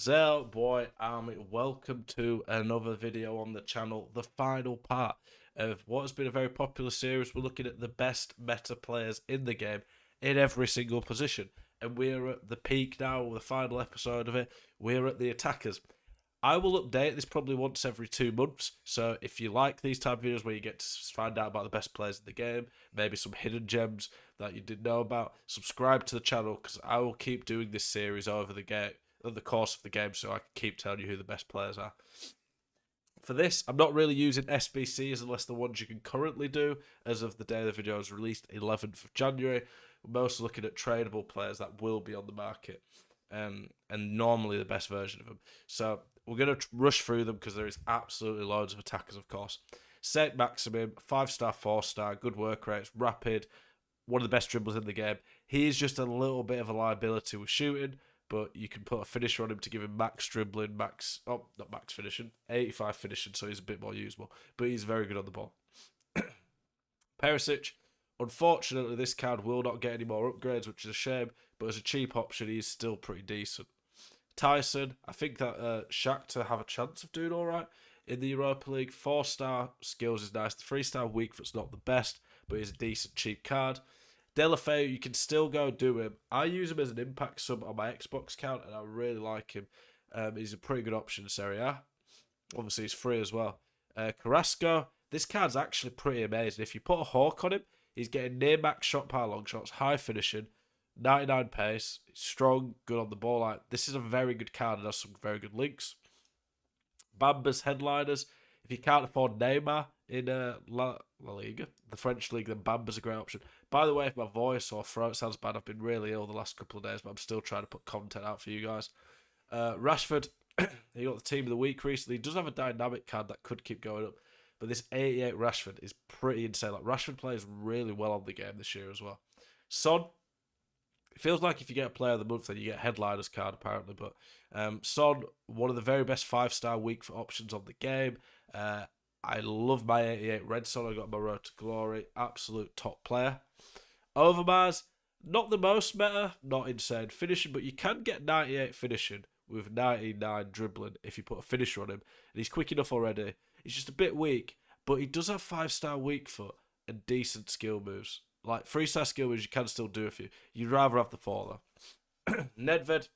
Zel boy army, welcome to another video on the channel, the final part of what has been a very popular series. We're looking at the best meta players in the game in every single position, and we're at the peak now, the final episode of it. We're at the attackers. I will update this probably once every 2 months, so if you like these type of videos where you get to find out about the best players in the game, maybe some hidden gems that you didn't know about, subscribe to the channel because I will keep doing this series over the course of the game, so I can keep telling you who the best players are. For this, I'm not really using SBCs unless the ones you can currently do as of the day the video is released, 11th of January. We're mostly looking at tradable players that will be on the market, and normally the best version of them. So we're going to rush through them because there is absolutely loads of attackers, of course. Saint Maximum, 5-star, 4-star, good work rates, rapid, one of the best dribblers in the game. He is just a little bit of a liability with shooting, but you can put a finisher on him to give him max dribbling, not max finishing, 85 finishing, so he's a bit more usable. But he's very good on the ball. Perisic, unfortunately, this card will not get any more upgrades, which is a shame, but as a cheap option, he is still pretty decent. Tyson, I think that Shakhtar have a chance of doing alright in the Europa League. 4-star skills is nice. The 3-star weak foot's not the best, but he's a decent cheap card. Delafeu, you can still go do him. I use him as an impact sub on my Xbox account, and I really like him. He's a pretty good option in Serie A. Obviously, he's free as well. Carrasco, this card's actually pretty amazing. If you put a hawk on him, he's getting near max shot power, long shots, high finishing, 99 pace, strong, good on the ball. This is a very good card and has some very good links. Bamba's headliners. If you can't afford Neymar in La Liga, the French league, then Bamba's a great option. By the way, if my voice or throat sounds bad, I've been really ill the last couple of days, but I'm still trying to put content out for you guys. Rashford, he got the team of the week recently. He does have a dynamic card that could keep going up, but this 88 Rashford is pretty insane. Like, Rashford plays really well on the game this year as well. Son, it feels like if you get a player of the month, then you get a headliners card apparently. But Son, one of the very best 5-star week for options on the game. I love my 88 Red Son. I got my road to glory. Absolute top player. Overmars, not the most meta, not insane finishing, but you can get 98 finishing with 99 dribbling if you put a finisher on him. And he's quick enough already. He's just a bit weak, but he does have 5-star weak foot and decent skill moves. Like 3-star skill moves, you can still do a few. You'd rather have the 4 though. Nedved,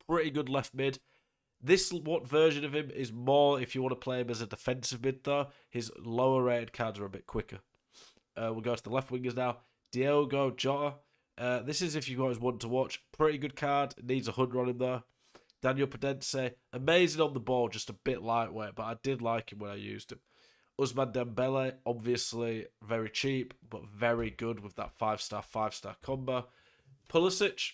pretty good left mid. This what version of him is more if you want to play him as a defensive mid though. His lower rated cards are a bit quicker. We'll go to the left wingers now. Diogo Jota. This is if you guys want to watch. Pretty good card. Needs 100 on him though. Daniel Pedence, amazing on the ball, just a bit lightweight, but I did like him when I used him. Usman Dembele, obviously very cheap, but very good with that 5-star, 5-star combo. Pulisic,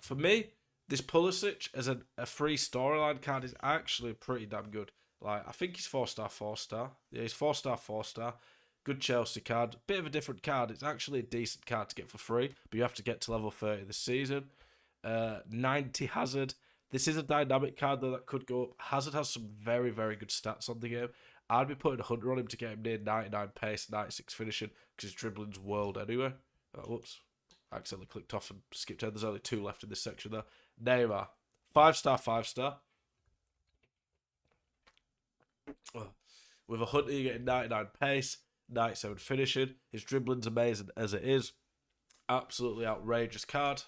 for me, this Pulisic as a free storyline card is actually pretty damn good. Like, I think he's 4-star, 4-star. Yeah, he's 4-star, 4-star. Good Chelsea card. Bit of a different card. It's actually a decent card to get for free, but you have to get to level 30 this season. 90 Hazard. This is a dynamic card, though, that could go up. Hazard has some very, very good stats on the game. I'd be putting 100 on him to get him near 99 pace, 96 finishing, because his dribbling's world anyway. Oh, whoops. I accidentally clicked off and skipped ahead. There's only 2 left in this section, though. Neymar. 5-star, 5-star. Oh. With 100, you're getting 99 pace, 97 finishing. His dribbling's amazing as it is. Absolutely outrageous card.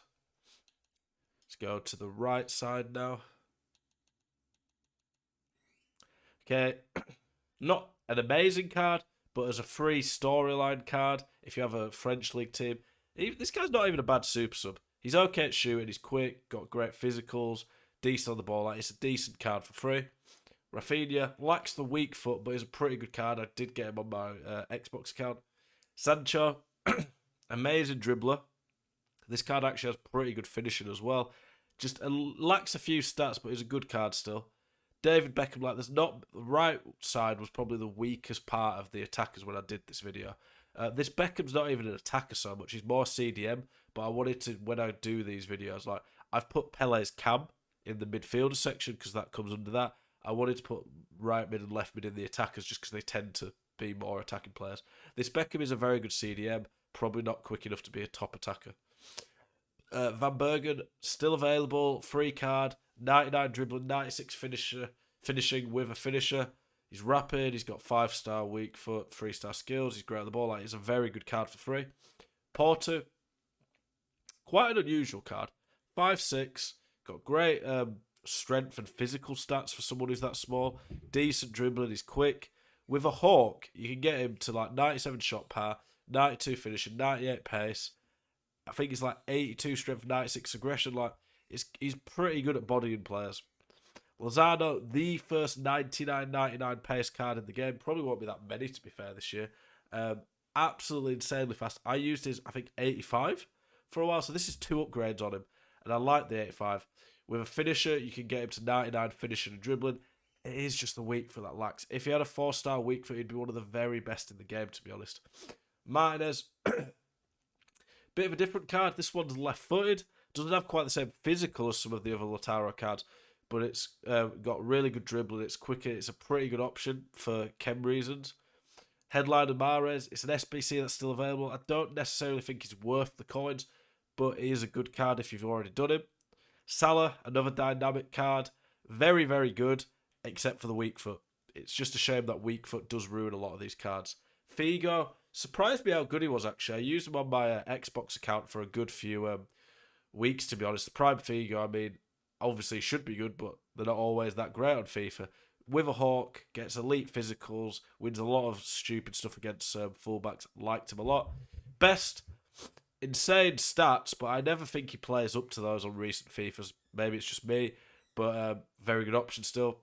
Let's go to the right side now. Okay, not an amazing card, but as a free storyline card, if you have a French league team, this guy's not even a bad super sub. He's okay at shooting, he's quick, got great physicals, decent on the ball. It's a decent card for free. Rafinha lacks the weak foot, but he's a pretty good card. I did get him on my Xbox account. Sancho, amazing dribbler. This card actually has pretty good finishing as well. Just lacks a few stats, but he's a good card still. David Beckham, the right side was probably the weakest part of the attackers when I did this video. This Beckham's not even an attacker so much. He's more CDM, but I wanted to, when I do these videos, I've put Pele's cam in the midfielder section because that comes under that. I wanted to put right mid and left mid in the attackers just because they tend to be more attacking players. This Beckham is a very good CDM, probably not quick enough to be a top attacker. Van Bergen, still available, free card, 99 dribbling, 96 finishing with a finisher. He's rapid. He's got 5-star weak foot, 3-star skills. He's great at the ball. Like, he's a very good card for free. Porter, quite an unusual card. 5'6", got great strength and physical stats for someone who's that small. Decent dribbling. He's quick. With a hawk, you can get him to like 97 shot power, 92 finishing, 98 pace. I think he's like 82 strength, 96 aggression. Like, he's pretty good at bodying players. Lozano, the first 99.99 pace card in the game. Probably won't be that many, to be fair, this year. Absolutely insanely fast. I used his, I think, 85 for a while. So this is 2 upgrades on him. And I like the 85. With a finisher, you can get him to 99 finishing and dribbling. It is just the weak foot that lacks. If he had a 4-star weak foot, he'd be one of the very best in the game, to be honest. Martinez, bit of a different card. This one's left-footed. Doesn't have quite the same physical as some of the other Lautaro cards, but it's got really good dribbling. It's quicker. It's a pretty good option for chem reasons. Headliner Mahrez, it's an SBC that's still available. I don't necessarily think he's worth the coins, but he is a good card if you've already done him. Salah, another dynamic card. Very, very good, except for the weak foot. It's just a shame that weak foot does ruin a lot of these cards. Figo, surprised me how good he was, actually. I used him on my Xbox account for a good few weeks, to be honest. The Prime Figo, I mean, obviously should be good, but they're not always that great on FIFA. With a hawk, gets elite physicals, wins a lot of stupid stuff against fullbacks. Liked him a lot. Best, insane stats, but I never think he plays up to those on recent FIFAs. Maybe it's just me, but very good option still.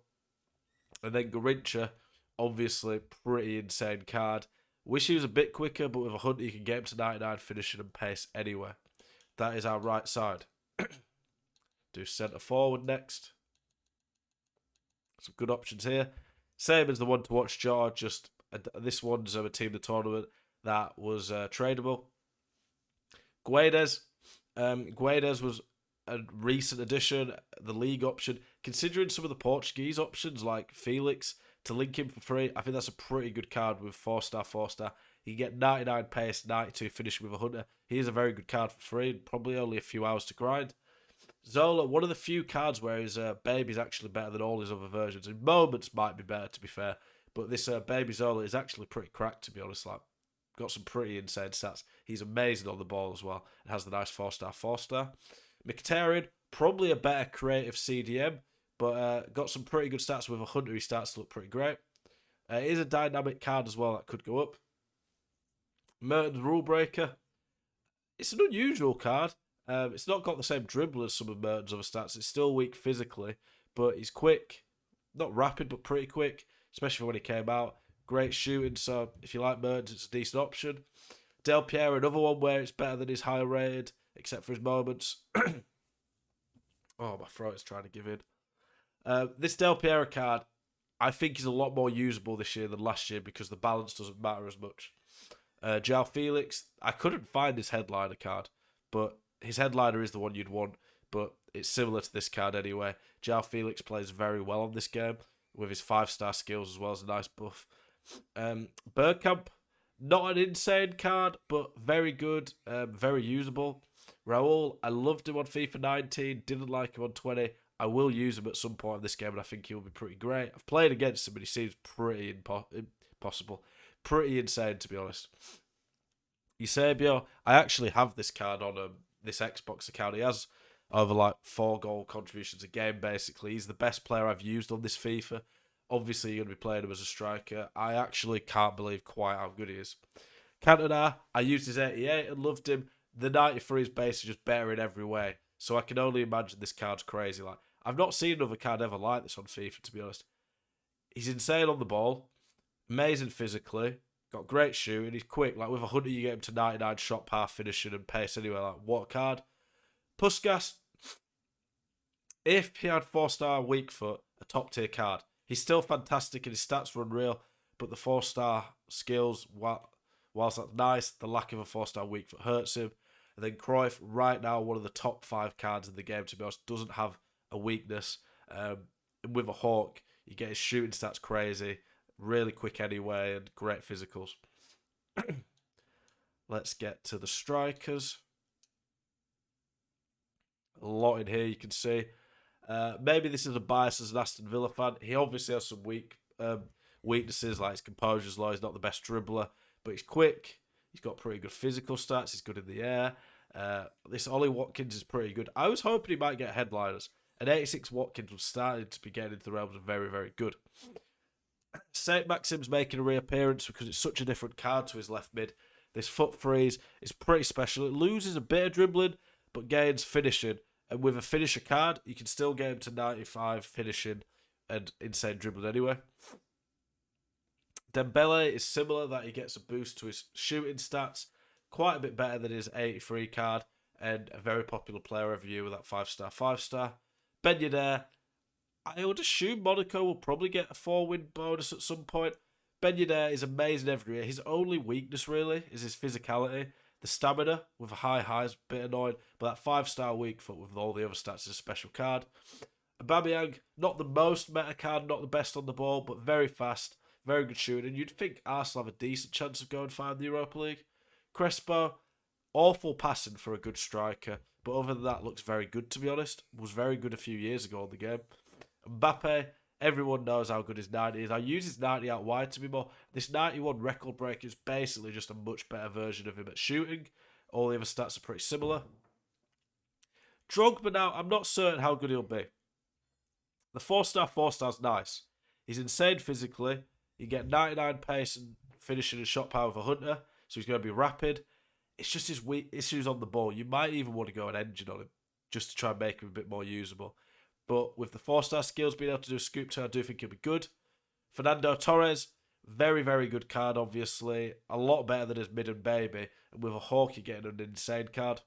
And then Garincha, obviously pretty insane card. Wish he was a bit quicker, but with a hunter you can get him to 99 finishing and pace anywhere. That is our right side. Do centre forward next. Some good options here. Same as the one to watch, George. Just this one's a team of the tournament that was tradable. Guedes. Guedes was a recent addition, the league option. Considering some of the Portuguese options like Felix to link him for free, I think that's a pretty good card with 4-star, 4-star. You get 99 pace, 92 finish with a hunter. He is a very good card for free. Probably only a few hours to grind. Zola, one of the few cards where his baby's actually better than all his other versions. In moments might be better, to be fair. But this baby Zola is actually pretty cracked, to be honest. Like, got some pretty insane stats. He's amazing on the ball as well. And has the nice 4-star, 4-star. Mkhitaryan, probably a better creative CDM. But got some pretty good stats with a hunter. He starts to look pretty great. It is a dynamic card as well that could go up. Mertens Rule Breaker. It's an unusual card. It's not got the same dribble as some of Mertens' other stats. It's still weak physically, but he's quick. Not rapid, but pretty quick, especially when he came out. Great shooting, so if you like Mertens, it's a decent option. Del Piero, another one where it's better than his higher rated, except for his moments. Oh, my throat is trying to give in. This Del Piero card, I think, is a lot more usable this year than last year because the balance doesn't matter as much. João Felix, I couldn't find his headliner card, but his headliner is the one you'd want, but it's similar to this card anyway. João Felix plays very well on this game with his 5-star skills as well as a nice buff. Bergkamp, not an insane card, but very good, very usable. Raul, I loved him on FIFA 19, didn't like him on 20. I will use him at some point in this game, and I think he'll be pretty great. I've played against him, but he seems pretty impossible. Pretty insane, to be honest. Eusebio, I actually have this card on this Xbox account. He has over like 4 goal contributions a game, basically. He's the best player I've used on this FIFA. Obviously, you're going to be playing him as a striker. I actually can't believe quite how good he is. Cantona, I used his 88 and loved him. The 93 is basically just better in every way. So I can only imagine this card's crazy. Like, I've not seen another card ever like this on FIFA, to be honest. He's insane on the ball. Amazing physically. Got great shooting. He's quick. Like, with a hunter, you get him to 99 shot power, finishing, and pace anyway. Like, what a card. Puskas, if he had 4-star weak foot, a top tier card. He's still fantastic and his stats were unreal, but the 4-star skills, whilst that's nice, the lack of a 4-star weak foot hurts him. And then Cruyff, right now, one of the top 5 cards in the game, to be honest, doesn't have a weakness. With a hawk, you get his shooting stats crazy, really quick anyway, and great physicals. Let's get to the strikers. A lot in here, you can see. Maybe this is a bias as an Aston Villa fan. He obviously has some weaknesses, like his composure's low. He's not the best dribbler, but he's quick. He's got pretty good physical stats. He's good in the air. This Ollie Watkins is pretty good. I was hoping he might get headliners. And 86 Watkins was starting to be getting into the realms of very, very good. St. Maxim's making a reappearance because it's such a different card to his left mid. This foot freeze is pretty special. It loses a bit of dribbling, but gains finishing. And with a finisher card, you can still get him to 95 finishing and insane dribbling anyway. Dembele is similar, that he gets a boost to his shooting stats. Quite a bit better than his 83 card. And a very popular player every year with that 5-star, 5-star. Ben Yedder, I would assume Monaco will probably get a 4-win bonus at some point. Ben Yedder is amazing every year. His only weakness, really, is his physicality. The stamina with a high is a bit annoying, but that 5-star weak foot with all the other stats is a special card. Aubameyang, not the most meta card, not the best on the ball, but very fast, very good shooting. And you'd think Arsenal have a decent chance of going far in the Europa League. Crespo, awful passing for a good striker, but other than that, looks very good, to be honest. Was very good a few years ago in the game. Mbappe, everyone knows how good his 90 is. I use his 90 out wide to be more. This 91 record break is basically just a much better version of him at shooting. All the other stats are pretty similar. Drogba now, I'm not certain how good he'll be. The 4-star is nice. He's insane physically. You get 99 pace and finishing and shot power with a hunter, so he's going to be rapid. It's just his weak issues on the ball. You might even want to go an engine on him just to try and make him a bit more usable. But with the 4-star skills, being able to do a scoop turn, I do think he'll be good. Fernando Torres, very, very good card, obviously. A lot better than his mid and baby. And with a Hawk, you're getting an insane card.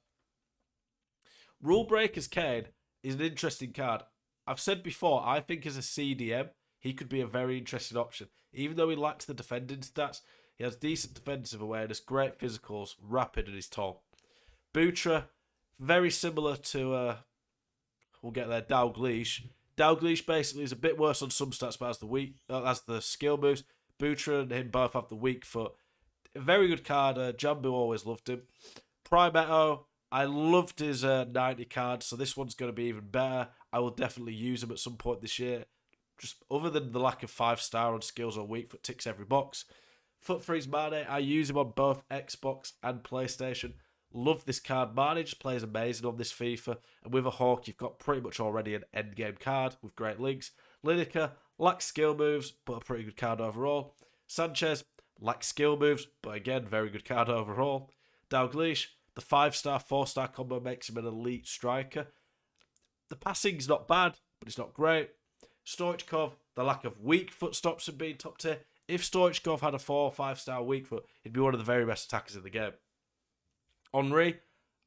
Rule Breakers Kane is an interesting card. I've said before, I think as a CDM, he could be a very interesting option. Even though he lacks the defending stats, he has decent defensive awareness, great physicals, rapid, and he's tall. Butra, very similar to, we'll get there, Dalglish. Dalglish basically is a bit worse on some stats, but has the skill moves. Butra and him both have the weak foot. A very good card. Jambu always loved him. Primetto, I loved his 90 card, so this one's going to be even better. I will definitely use him at some point this year. Just other than the lack of 5-star on skills or weak foot, ticks every box. Foot freeze Mane, I use him on both Xbox and PlayStation. Love this card. Mane just plays amazing on this FIFA. And with a Hawk, you've got pretty much already an endgame card with great links. Lineker lacks skill moves, but a pretty good card overall. Sanchez lacks skill moves, but again, very good card overall. Dalglish, the 5-star, 4-star combo makes him an elite striker. The passing's not bad, but it's not great. Stoichkov, the lack of weak foot stops him being top tier. If Stoichkov had a 4 or 5-star weak foot, he'd be one of the very best attackers in the game. Henry,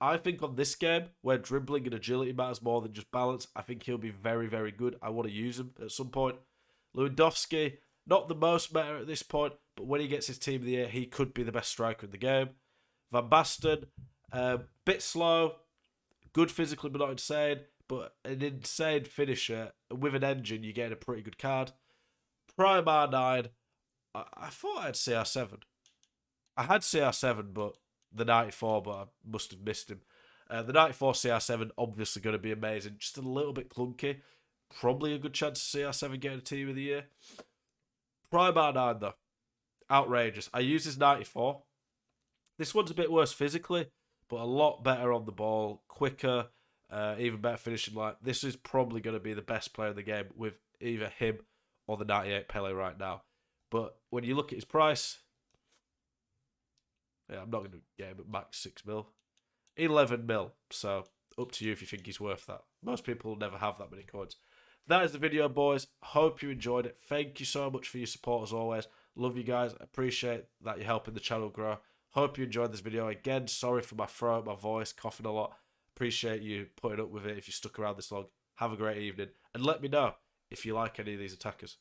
I think on this game, where dribbling and agility matters more than just balance, I think he'll be very, very good. I want to use him at some point. Lewandowski, not the most meta at this point, but when he gets his team of the year, he could be the best striker in the game. Van Basten, bit slow, good physically but not insane, but an insane finisher. With an engine, you get a pretty good card. Prime R9, I thought I had CR7. I had CR7, but the 94, but I must have missed him. The 94 CR7, obviously going to be amazing. Just a little bit clunky. Probably a good chance of CR7 getting a team of the year. Prime R9, though. Outrageous. I use his 94. This one's a bit worse physically, but a lot better on the ball. Quicker, even better finishing. Like, this is probably going to be the best player in the game with either him or the 98 Pele right now. But when you look at his price, yeah, I'm not going to get him at max 6 mil. 11 mil. So up to you if you think he's worth that. Most people will never have that many coins. That is the video, boys. Hope you enjoyed it. Thank you so much for your support as always. Love you guys. Appreciate that you're helping the channel grow. Hope you enjoyed this video. Again, sorry for my throat, my voice, coughing a lot. Appreciate you putting up with it if you stuck around this long. Have a great evening. And let me know if you like any of these attackers.